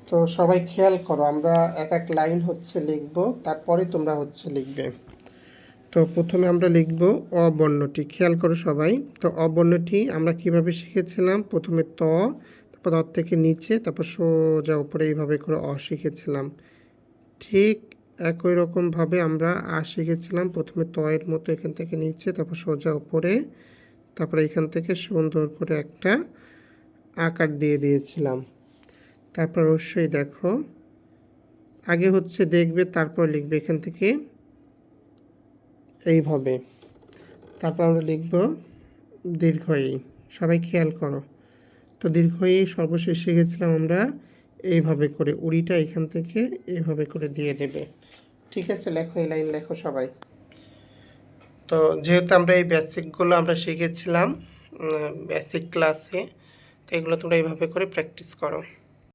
তো সবাই খেয়াল করো, আমরা এক এক লাইন হচ্ছে লিখব, তারপরে তোমরা হচ্ছে লিখবে। তো প্রথমে আমরা লিখব অ বর্ণটি। খেয়াল করো সবাই। তো অ বর্ণটি আমরা কিভাবে শিখেছিলাম? প্রথমে ত, তারপর ত থেকে নিচে, তারপর সোজা উপরে এইভাবে করে অ শিখেছিলাম। ঠিক একই রকমভাবে আমরা আ শিখেছিলাম। প্রথমে ত এর মতো এখান থেকে নিচে, তারপর সোজা উপরে, তারপরে এখান থেকে সুন্দর করে একটা আকার দিয়ে দিয়েছিলাম। তারপর অবশ্যই দেখো, আগে হচ্ছে দেখবে, তারপর লিখবে এখান থেকে এইভাবে। তারপর আমরা লিখব দীর্ঘ ই। সবাই খেয়াল করো। তো দীর্ঘ ই সর্বশেষ শিখেছিলাম আমরা এইভাবে করে, উড়িটা এখান থেকে এইভাবে করে দিয়ে দেবে। ঠিক আছে, লেখো, এই লাইন লেখো সবাই। তো যেহেতু আমরা এই বেসিকগুলো আমরা শিখেছিলাম বেসিক ক্লাসে, তো এগুলো তোমরা এইভাবে করে প্র্যাকটিস করো।